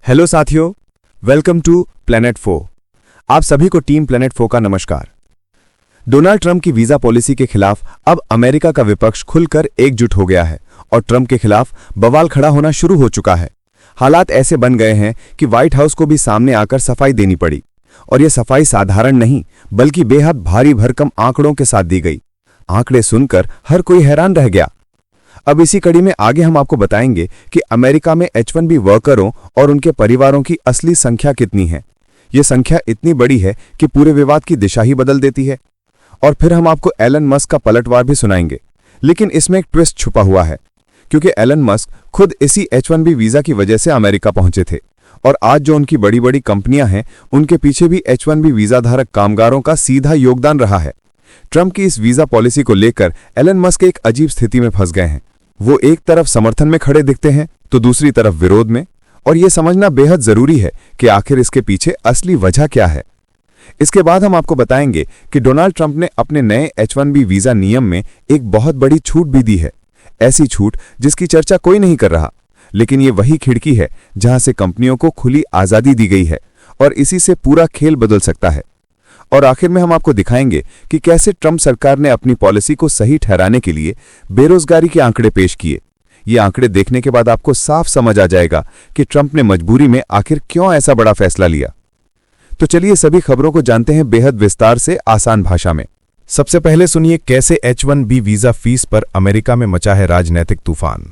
Hello साथियों, welcome to planet 4। आप सभी को टीम प्लैनेट 4 का नमस्कार। डोनाल्ड ट्रंप की वीजा पॉलिसी के खिलाफ अब अमेरिका का विपक्ष खुलकर एकजुट हो गया है और ट्रंप के खिलाफ बवाल खड़ा होना शुरू हो चुका है। हालात ऐसे बन गए हैं कि व्हाइट हाउस को भी सामने आकर सफाई देनी पड़ी, और यह सफाई साधारण नहीं बल्कि बेहद भारी भरकम आंकड़ों के साथ दी गई। आंकड़े सुनकर हर कोई हैरान रह गया। अब इसी कड़ी में आगे हम आपको बताएंगे कि अमेरिका में H-1B वर्करों और उनके परिवारों की असली संख्या कितनी है। ये संख्या इतनी बड़ी है कि पूरे विवाद की दिशा ही बदल देती है। और फिर हम आपको एलन मस्क का पलटवार भी सुनाएंगे, लेकिन इसमें एक ट्विस्ट छुपा हुआ है, क्योंकि एलन मस्क खुद इसी H-1B वीजा की वजह से अमेरिका पहुंचे थे, और आज जो उनकी बड़ी बड़ी कंपनियां हैं उनके पीछे भी H-1B वीजाधारक कामगारों का सीधा योगदान रहा है। ट्रंप की इस वीजा पॉलिसी को लेकर एलन मस्क एक अजीब स्थिति में फंस गए हैं। वो एक तरफ समर्थन में खड़े दिखते हैं तो दूसरी तरफ विरोध में, और ये समझना बेहद जरूरी है कि आखिर इसके पीछे असली वजह क्या है। इसके बाद हम आपको बताएंगे कि डोनाल्ड ट्रंप ने अपने नए H-1B वीजा नियम में एक बहुत बड़ी छूट भी दी है। ऐसी छूट जिसकी चर्चा कोई नहीं कर रहा, लेकिन ये वही खिड़की है जहां से कंपनियों को खुली आजादी दी गई है, और इसी से पूरा खेल बदल सकता है। और आखिर में हम आपको दिखाएंगे कि कैसे ट्रंप सरकार ने अपनी पॉलिसी को सही ठहराने के लिए बेरोजगारी के आंकड़े पेश किए। ये आंकड़े देखने के बाद आपको साफ समझ आ जाएगा कि ट्रंप ने मजबूरी में आखिर क्यों ऐसा बड़ा फैसला लिया। तो चलिए सभी खबरों को जानते हैं बेहद विस्तार से, आसान भाषा में। सबसे पहले सुनिए कैसे H-1B वीजा फीस पर अमेरिका में मचा है राजनीतिक तूफान।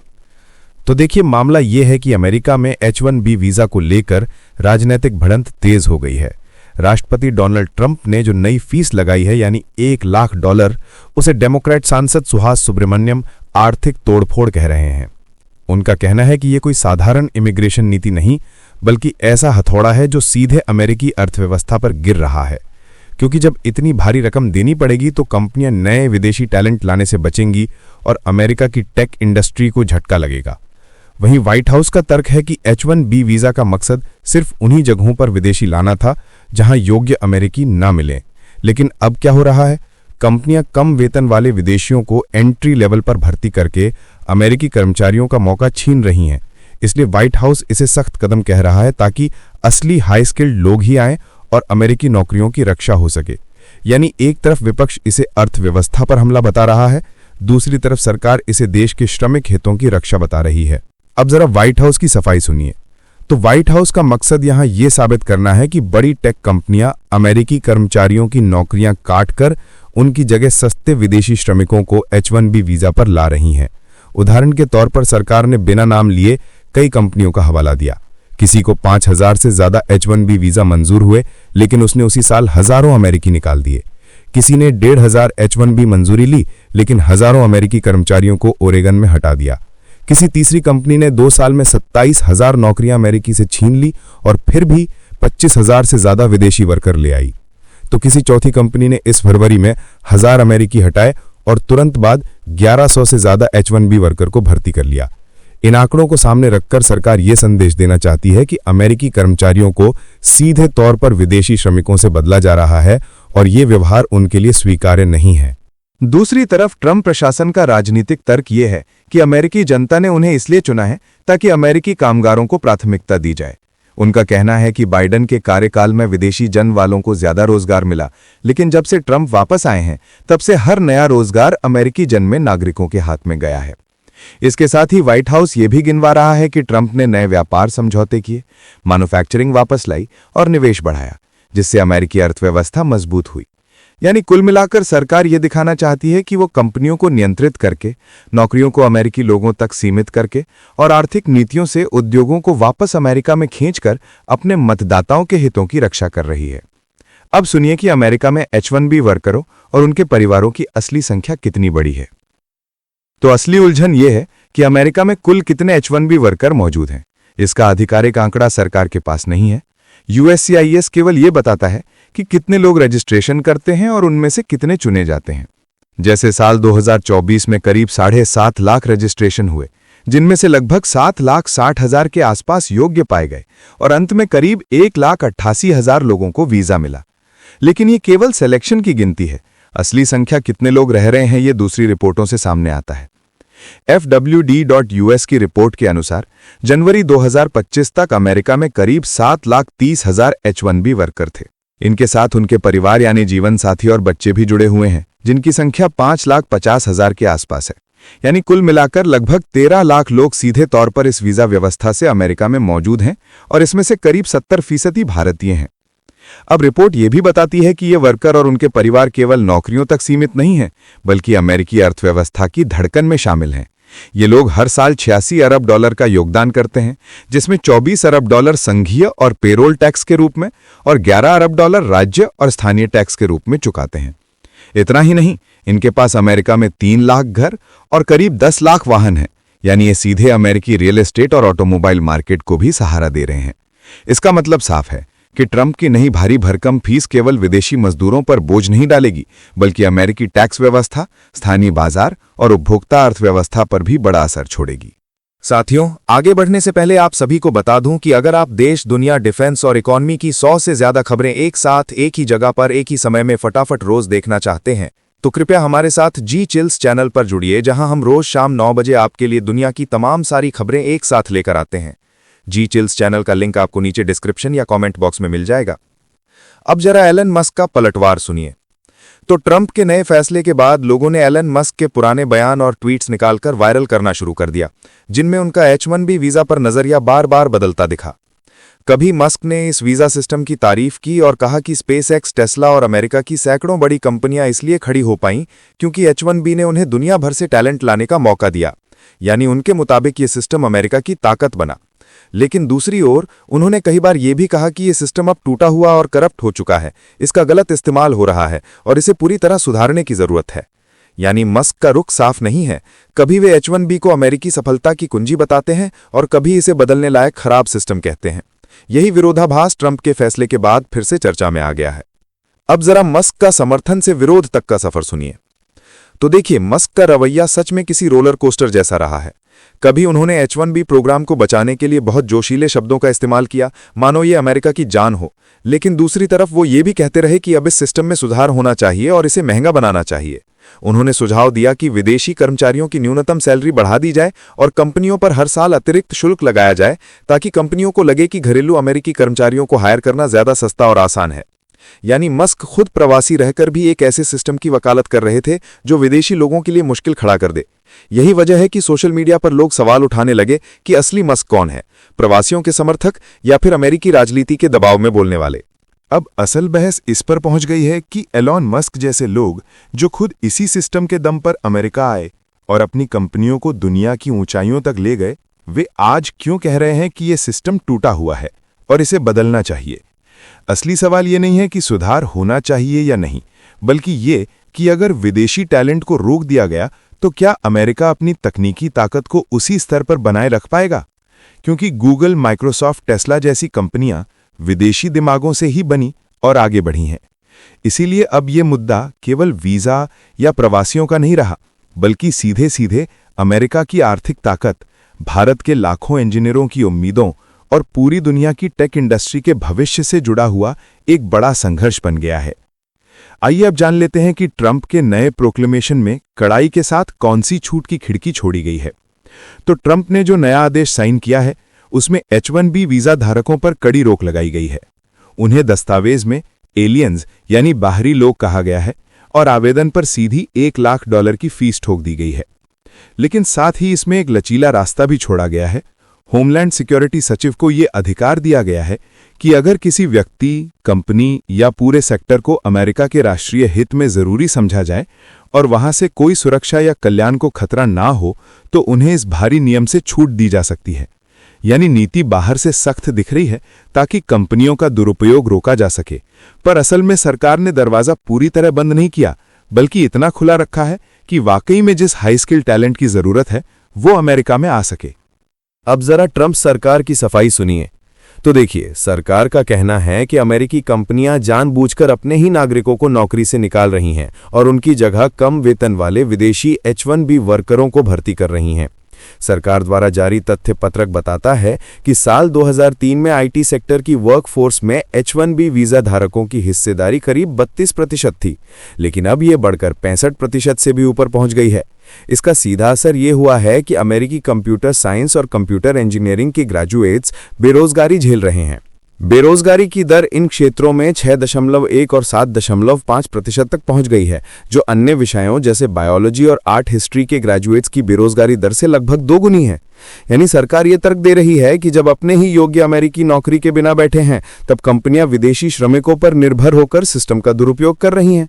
तो देखिए, मामला यह है कि अमेरिका में H-1B वीजा को लेकर राजनीतिक भड़ंत तेज हो गई है। राष्ट्रपति डोनाल्ड ट्रंप ने जो नई फीस लगाई है, यानी $1,00,000, उसे डेमोक्रेट सांसद सुहास सुब्रमण्यम आर्थिक तोड़फोड़ कह रहे हैं। उनका कहना है कि यह कोई साधारण इमिग्रेशन नीति नहीं, बल्कि ऐसा हथौड़ा है जो सीधे अमेरिकी अर्थव्यवस्था पर गिर रहा है, क्योंकि जब इतनी भारी रकम देनी पड़ेगी तो कंपनियां नए विदेशी टैलेंट लाने से बचेंगी और अमेरिका की टेक इंडस्ट्री को झटका लगेगा। वहीं व्हाइट हाउस का तर्क है कि H-1B वीजा का मकसद सिर्फ उन्हीं जगहों पर विदेशी लाना था जहां योग्य अमेरिकी ना मिलें। लेकिन अब क्या हो रहा है? कंपनियां कम वेतन वाले विदेशियों को एंट्री लेवल पर भर्ती करके अमेरिकी कर्मचारियों का मौका छीन रही हैं। इसलिए व्हाइट हाउस इसे सख्त कदम कह रहा है, ताकि असली हाई स्किल्ड लोग ही आएं और अमेरिकी नौकरियों की रक्षा हो सके। यानी एक तरफ विपक्ष इसे अर्थव्यवस्था पर हमला बता रहा है, दूसरी तरफ सरकार इसे देश के श्रमिक हितों की रक्षा बता रही है। अब जरा व्हाइट हाउस की सफाई सुनिए। तो व्हाइट हाउस का मकसद यहां यह साबित करना है कि बड़ी टेक कंपनियां अमेरिकी कर्मचारियों की नौकरियां काटकर उनकी जगह सस्ते विदेशी श्रमिकों को H-1B वीजा पर ला रही हैं। उदाहरण के तौर पर सरकार ने बिना नाम लिए कई कंपनियों का हवाला दिया। किसी को 5,000 से ज्यादा H-1B वीजा मंजूर हुए, लेकिन उसने उसी साल हजारों अमेरिकी निकाल दिए। किसी ने 1,500 H-1B मंजूरी ली, लेकिन हजारों अमेरिकी कर्मचारियों को ओरेगन में हटा दिया। किसी तीसरी कंपनी ने 2 साल में 27,000 नौकरियां अमेरिकी से छीन ली और फिर भी 25,000 से ज्यादा विदेशी वर्कर ले आई। तो किसी चौथी कंपनी ने इस फरवरी में 1,000 अमेरिकी हटाए और तुरंत बाद 1,100 से ज्यादा H-1B वर्कर को भर्ती कर लिया। इन आंकड़ों को सामने रखकर सरकार ये संदेश देना चाहती है कि अमेरिकी कर्मचारियों को सीधे तौर पर विदेशी श्रमिकों से बदला जा रहा है और ये व्यवहार उनके लिए स्वीकार्य नहीं है। दूसरी तरफ ट्रंप प्रशासन का राजनीतिक तर्क यह है कि अमेरिकी जनता ने उन्हें इसलिए चुना है ताकि अमेरिकी कामगारों को प्राथमिकता दी जाए। उनका कहना है कि बाइडेन के कार्यकाल में विदेशी जन वालों को ज्यादा रोजगार मिला, लेकिन जब से ट्रंप वापस आए हैं तब से हर नया रोजगार अमेरिकी जन्मे नागरिकों के हाथ में गया है। इसके साथ ही व्हाइट हाउस ये भी गिनवा रहा है कि ट्रंप ने नए व्यापार समझौते किए, मैन्युफैक्चरिंग वापस लाई और निवेश बढ़ाया, जिससे अमेरिकी अर्थव्यवस्था मजबूत हुई। यानी कुल मिलाकर सरकार ये दिखाना चाहती है कि वो कंपनियों को नियंत्रित करके, नौकरियों को अमेरिकी लोगों तक सीमित करके और आर्थिक नीतियों से उद्योगों को वापस अमेरिका में खींचकर अपने मतदाताओं के हितों की रक्षा कर रही है। अब सुनिए कि अमेरिका में H-1B वर्करों और उनके परिवारों की असली संख्या कितनी बड़ी है। तो असली उलझन ये है कि अमेरिका में कुल कितने H-1B वर्कर मौजूद हैं। इसका आधिकारिक आंकड़ा सरकार के पास नहीं है। USCIS केवल ये बताता है कि कितने लोग रजिस्ट्रेशन करते हैं और उनमें से कितने चुने जाते हैं। जैसे साल 2024 में करीब 7.5 लाख रजिस्ट्रेशन हुए, जिनमें से लगभग 7,60,000 के आसपास योग्य पाए गए और अंत में करीब 1,88,000 लोगों को वीजा मिला। लेकिन ये केवल सिलेक्शन की गिनती है। असली संख्या कितने लोग रह रहे हैं ये दूसरी रिपोर्टों से सामने आता है। FWD.US की रिपोर्ट के अनुसार जनवरी 2025 तक अमेरिका में करीब 7,30,000 H-1B वर्कर थे। इनके साथ उनके परिवार यानी जीवन साथी और बच्चे भी जुड़े हुए हैं, जिनकी संख्या 5,50,000 के आसपास है। यानी कुल मिलाकर लगभग 13 लाख लोग सीधे तौर पर इस वीजा व्यवस्था से अमेरिका में मौजूद हैं और इसमें से करीब 70% भारतीय हैं। अब रिपोर्ट यह भी बताती है कि ये वर्कर और उनके परिवार केवल नौकरियों तक सीमित नहीं हैं, बल्कि अमेरिकी अर्थव्यवस्था की धड़कन में शामिल हैं। ये लोग हर साल $86 अरब का योगदान करते हैं, जिसमें $24 अरब संघीय और पेरोल टैक्स के रूप में और $11 अरब राज्य और स्थानीय टैक्स के रूप में चुकाते हैं। इतना ही नहीं, इनके पास अमेरिका में 3 लाख घर और करीब 10 लाख वाहन हैं, यानी ये सीधे अमेरिकी रियल एस्टेट और ऑटोमोबाइल मार्केट को भी सहारा दे रहे हैं। इसका मतलब साफ है कि ट्रंप की नई भारी भरकम फीस केवल विदेशी मजदूरों पर बोझ नहीं डालेगी, बल्कि अमेरिकी टैक्स व्यवस्था, स्थानीय बाजार और उपभोक्ता अर्थव्यवस्था पर भी बड़ा असर छोड़ेगी। साथियों, आगे बढ़ने से पहले आप सभी को बता दूं कि अगर आप देश, दुनिया, डिफेंस और इकोनॉमी की 100 से ज्यादा खबरें एक साथ एक ही जगह पर एक ही समय में फटाफट रोज देखना चाहते हैं, तो कृपया हमारे साथ जी चिल्स चैनल पर जुड़िए, जहां हम रोज शाम 9 बजे आपके लिए दुनिया की तमाम सारी खबरें एक साथ लेकर आते हैं। जी चिल्स चैनल का लिंक आपको नीचे डिस्क्रिप्शन या कमेंट बॉक्स में मिल जाएगा। अब जरा एलन मस्क का पलटवार सुनिए। तो ट्रंप के नए फैसले के बाद लोगों ने एलन मस्क के पुराने बयान और ट्वीट्स निकालकर वायरल करना शुरू कर दिया, जिनमें उनका H-1B वीजा पर नजरिया बार बार बदलता दिखा। कभी मस्क ने इस वीजा सिस्टम की तारीफ की और कहा कि स्पेसएक्स, टेस्ला और अमेरिका की सैकड़ों बड़ी कंपनियां इसलिए खड़ी हो पाईं क्योंकि H-1B ने उन्हें दुनिया भर से टैलेंट लाने का मौका दिया, यानी उनके मुताबिक ये सिस्टम अमेरिका की ताकत बना। लेकिन दूसरी ओर उन्होंने कई बार यह भी कहा कि यह सिस्टम अब टूटा हुआ और करप्ट हो चुका है, इसका गलत इस्तेमाल हो रहा है और इसे पूरी तरह सुधारने की जरूरत है। यानी मस्क का रुख साफ नहीं है, कभी वे H-1B को अमेरिकी सफलता की कुंजी बताते हैं और कभी इसे बदलने लायक खराब सिस्टम कहते हैं। यही विरोधाभास ट्रंप के फैसले के बाद फिर से चर्चा में आ गया है। अब जरा मस्क का समर्थन से विरोध तक का सफर सुनिए। तो देखिए, मस्क का रवैया सच में किसी रोलर कोस्टर जैसा रहा है। कभी उन्होंने H-1B प्रोग्राम को बचाने के लिए बहुत जोशीले शब्दों का इस्तेमाल किया, मानो ये अमेरिका की जान हो, लेकिन दूसरी तरफ वो ये भी कहते रहे कि अब इस सिस्टम में सुधार होना चाहिए और इसे महंगा बनाना चाहिए। उन्होंने सुझाव दिया कि विदेशी कर्मचारियों की न्यूनतम सैलरी बढ़ा दी जाए और कंपनियों पर हर साल अतिरिक्त शुल्क लगाया जाए, ताकि कंपनियों को लगे कि घरेलू अमेरिकी कर्मचारियों को हायर करना ज्यादा सस्ता और आसान है। यानी मस्क खुद प्रवासी रहकर भी एक ऐसे सिस्टम की वकालत कर रहे थे जो विदेशी लोगों के लिए मुश्किल खड़ा कर दे। यही वजह है कि सोशल मीडिया पर लोग सवाल उठाने लगे कि असली मस्क कौन है, प्रवासियों के समर्थक या फिर अमेरिकी राजनीति के दबाव में बोलने वाले। अब असल बहस इस पर पहुंच गई है कि एलॉन मस्क जैसे लोग जो खुद इसी सिस्टम के दम पर अमेरिका आए और अपनी कंपनियों को दुनिया की ऊंचाइयों तक ले गए, वे आज क्यों कह रहे हैं कि यह सिस्टम टूटा हुआ है और इसे बदलना चाहिए। असली सवाल ये नहीं है कि सुधार होना चाहिए या नहीं, बल्कि ये कि अगर विदेशी टैलेंट को रोक दिया गया तो क्या अमेरिका अपनी तकनीकी ताकत को उसी स्तर पर बनाए रख पाएगा। क्योंकि गूगल, माइक्रोसॉफ्ट, टेस्ला जैसी कंपनियां विदेशी दिमागों से ही बनी और आगे बढ़ी हैं। इसीलिए अब ये मुद्दा केवल वीजा या प्रवासियों का नहीं रहा, बल्कि सीधे सीधे अमेरिका की आर्थिक ताकत, भारत के लाखों इंजीनियरों की उम्मीदों और पूरी दुनिया की टेक इंडस्ट्री के भविष्य से जुड़ा हुआ एक बड़ा संघर्ष बन गया है। आइए अब जान लेते हैं कि ट्रंप के नए प्रोक्लेमेशन में कड़ाई के साथ कौन सी छूट की खिड़की छोड़ी गई है। तो ट्रंप ने जो नया आदेश साइन किया है, उसमें H-1B वीजा धारकों पर कड़ी रोक लगाई गई है। उन्हें दस्तावेज में एलियंस यानी बाहरी लोग कहा गया है और आवेदन पर सीधी $1 लाख की फीस ठोक दी गई है। लेकिन साथ ही इसमें एक लचीला रास्ता भी छोड़ा गया है। होमलैंड सिक्योरिटी सचिव को यह अधिकार दिया गया है कि अगर किसी व्यक्ति, कंपनी या पूरे सेक्टर को अमेरिका के राष्ट्रीय हित में जरूरी समझा जाए और वहां से कोई सुरक्षा या कल्याण को खतरा ना हो, तो उन्हें इस भारी नियम से छूट दी जा सकती है। यानी नीति बाहर से सख्त दिख रही है ताकि कंपनियों का दुरुपयोग रोका जा सके, पर असल में सरकार ने दरवाजा पूरी तरह बंद नहीं किया, बल्कि इतना खुला रखा है कि वाकई में जिस हाई स्किल टैलेंट की जरूरत है वो अमेरिका में आ सके। अब जरा ट्रंप सरकार की सफाई सुनिए। तो देखिए, सरकार का कहना है कि अमेरिकी कंपनियां जानबूझकर अपने ही नागरिकों को नौकरी से निकाल रही हैं और उनकी जगह कम वेतन वाले विदेशी H-1B वर्करों को भर्ती कर रही हैं। सरकार द्वारा जारी तथ्य पत्रक बताता है कि साल 2003 में आईटी सेक्टर की वर्कफोर्स में H1B वीजा धारकों की हिस्सेदारी करीब 32% थी, लेकिन अब ये बढ़कर 65% से भी ऊपर पहुंच गई है। इसका सीधा असर ये हुआ है कि अमेरिकी कंप्यूटर साइंस और कंप्यूटर इंजीनियरिंग के ग्रेजुएट्स बेरोजगारी झेल रहे हैं। बेरोजगारी की दर इन क्षेत्रों में 6.1 और 7.5% तक पहुंच गई है, जो अन्य विषयों जैसे बायोलॉजी और आर्ट हिस्ट्री के ग्रेजुएट्स की बेरोजगारी दर से लगभग दोगुनी है। यानी सरकार ये तर्क दे रही है कि जब अपने ही योग्य अमेरिकी नौकरी के बिना बैठे हैं, तब कंपनियां विदेशी श्रमिकों पर निर्भर होकर सिस्टम का दुरुपयोग कर रही हैं।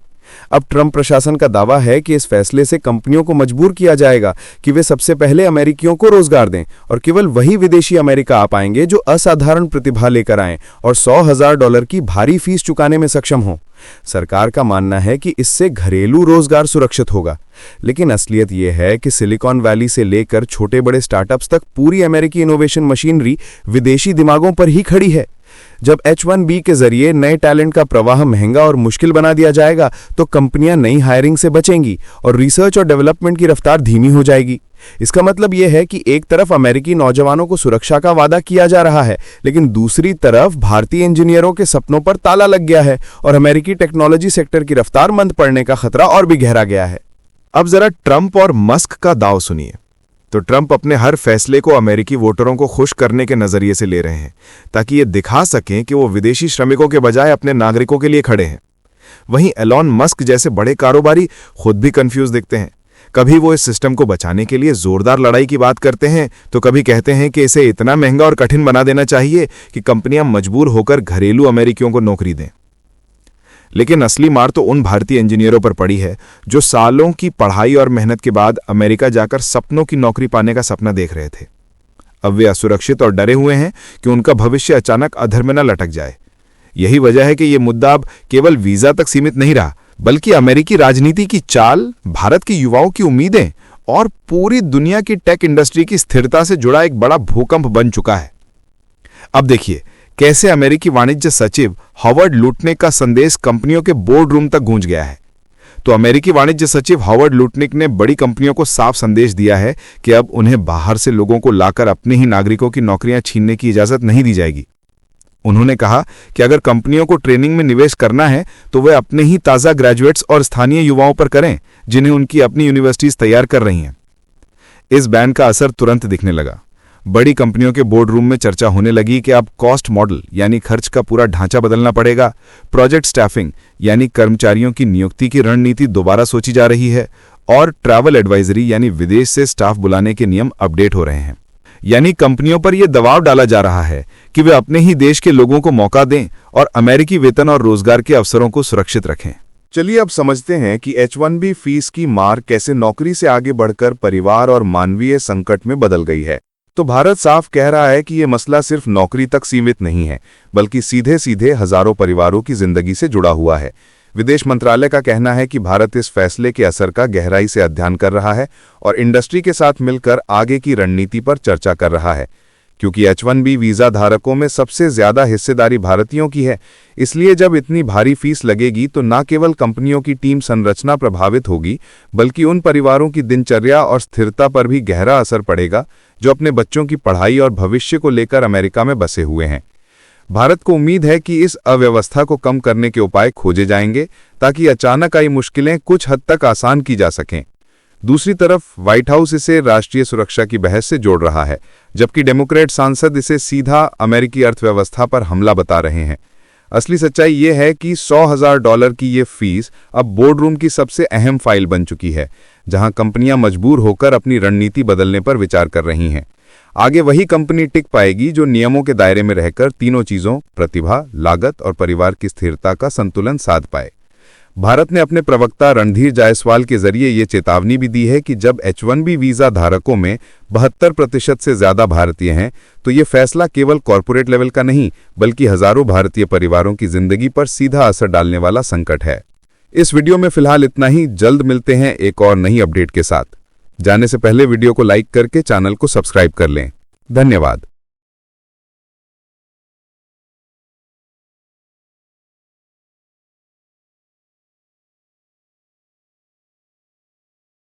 अब ट्रंप प्रशासन का दावा है कि इस फैसले से कंपनियों को मजबूर किया जाएगा कि वे सबसे पहले अमेरिकियों को रोजगार दें और केवल वही विदेशी अमेरिका आ पाएंगे जो असाधारण प्रतिभा लेकर आएं और $100,000 की भारी फीस चुकाने में सक्षम हों। सरकार का मानना है कि इससे घरेलू रोजगार सुरक्षित होगा, लेकिन असलियत यह है कि सिलिकॉन वैली से लेकर छोटे बड़े स्टार्टअप्स तक पूरी अमेरिकी इनोवेशन मशीनरी विदेशी दिमागों पर ही खड़ी है। जब H1B के जरिए नए टैलेंट का प्रवाह महंगा और मुश्किल बना दिया जाएगा, तो कंपनियां नई हायरिंग से बचेंगी और रिसर्च और डेवलपमेंट की रफ्तार धीमी हो जाएगी। इसका मतलब यह है कि एक तरफ अमेरिकी नौजवानों को सुरक्षा का वादा किया जा रहा है, लेकिन दूसरी तरफ भारतीय इंजीनियरों के सपनों पर ताला लग गया है और अमेरिकी टेक्नोलॉजी सेक्टर की रफ्तार मंद पड़ने का खतरा और भी गहरा गया है। अब जरा ट्रंप और मस्क का दांव सुनिए। तो ट्रंप अपने हर फैसले को अमेरिकी वोटरों को खुश करने के नजरिए से ले रहे हैं, ताकि ये दिखा सकें कि वो विदेशी श्रमिकों के बजाय अपने नागरिकों के लिए खड़े हैं। वहीं एलॉन मस्क जैसे बड़े कारोबारी खुद भी कंफ्यूज दिखते हैं। कभी वो इस सिस्टम को बचाने के लिए जोरदार लड़ाई की बात करते हैं, तो कभी कहते हैं कि इसे इतना महंगा और कठिन बना देना चाहिए कि कंपनियां मजबूर होकर घरेलू अमेरिकियों को नौकरी दें। लेकिन असली मार तो उन भारतीय इंजीनियरों पर पड़ी है जो सालों की पढ़ाई और मेहनत के बाद अमेरिका जाकर सपनों की नौकरी पाने का सपना देख रहे थे। अब वे असुरक्षित और डरे हुए हैं कि उनका भविष्य अचानक अधर में न लटक जाए। यही वजह है कि यह मुद्दा अब केवल वीजा तक सीमित नहीं रहा, बल्कि अमेरिकी राजनीति की चाल, भारत की युवाओं की उम्मीदें और पूरी दुनिया की टेक इंडस्ट्री की स्थिरता से जुड़ा एक बड़ा भूकंप बन चुका है। अब देखिए कैसे अमेरिकी वाणिज्य सचिव हॉवर्ड लुटनिक का संदेश कंपनियों के बोर्ड रूम तक गूंज गया है। तो अमेरिकी वाणिज्य सचिव हॉवर्ड लुटनिक ने बड़ी कंपनियों को साफ संदेश दिया है कि अब उन्हें बाहर से लोगों को लाकर अपने ही नागरिकों की नौकरियां छीनने की इजाजत नहीं दी जाएगी। उन्होंने कहा कि अगर कंपनियों को ट्रेनिंग में निवेश करना है तो वे अपने ही ताजा ग्रेजुएट्स और स्थानीय युवाओं पर करें, जिन्हें उनकी अपनी यूनिवर्सिटीज तैयार कर रही हैं। इस बैन का असर तुरंत दिखने लगा। बड़ी कंपनियों के बोर्ड रूम में चर्चा होने लगी कि अब कॉस्ट मॉडल यानी खर्च का पूरा ढांचा बदलना पड़ेगा, प्रोजेक्ट स्टाफिंग यानी कर्मचारियों की नियुक्ति की रणनीति दोबारा सोची जा रही है और ट्रैवल एडवाइजरी यानी विदेश से स्टाफ बुलाने के नियम अपडेट हो रहे हैं। यानी कंपनियों पर यह दबाव डाला जा रहा है कि वे अपने ही देश के लोगों को मौका दें और अमेरिकी वेतन और रोजगार के अवसरों को सुरक्षित रखें। चलिए अब समझते हैं कि H1B फीस की मार कैसे नौकरी से आगे बढ़कर परिवार और मानवीय संकट में बदल गई है। तो भारत साफ कह रहा है कि ये मसला सिर्फ नौकरी तक सीमित नहीं है, बल्कि सीधे सीधे हजारों परिवारों की जिंदगी से जुड़ा हुआ है। विदेश मंत्रालय का कहना है कि भारत इस फैसले के असर का गहराई से अध्ययन कर रहा है और इंडस्ट्री के साथ मिलकर आगे की रणनीति पर चर्चा कर रहा है। क्योंकि H1B वीजा धारकों में सबसे ज्यादा हिस्सेदारी भारतीयों की है, इसलिए जब इतनी भारी फीस लगेगी तो न केवल कंपनियों की टीम संरचना प्रभावित होगी, बल्कि उन परिवारों की दिनचर्या और स्थिरता पर भी गहरा असर पड़ेगा जो अपने बच्चों की पढ़ाई और भविष्य को लेकर अमेरिका में बसे हुए हैं। भारत को उम्मीद है कि इस अव्यवस्था को कम करने के उपाय खोजे जाएंगे ताकि अचानक आई मुश्किलें कुछ हद तक आसान की जा सकें। दूसरी तरफ व्हाइट हाउस इसे राष्ट्रीय सुरक्षा की बहस से जोड़ रहा है, जबकि डेमोक्रेट सांसद इसे सीधा अमेरिकी अर्थव्यवस्था पर हमला बता रहे हैं। असली सच्चाई ये है कि $100,000 की ये फीस अब बोर्ड रूम की सबसे अहम फाइल बन चुकी है, जहां कंपनियां मजबूर होकर अपनी रणनीति बदलने पर विचार कर रही हैं। आगे वही कंपनी टिक पाएगी जो नियमों के दायरे में रहकर तीनों चीजों प्रतिभा, लागत और परिवार की स्थिरता का संतुलन साध पाए। भारत ने अपने प्रवक्ता रणधीर जायसवाल के जरिए ये चेतावनी भी दी है कि जब H1B वीजा धारकों में 72% से ज्यादा भारतीय हैं, तो ये फैसला केवल कॉरपोरेट लेवल का नहीं, बल्कि हजारों भारतीय परिवारों की जिंदगी पर सीधा असर डालने वाला संकट है। इस वीडियो में फिलहाल इतना ही। जल्द मिलते हैं एक और नई अपडेट के साथ। जाने से पहले वीडियो को लाइक करके चैनल को सब्सक्राइब कर लें। धन्यवाद।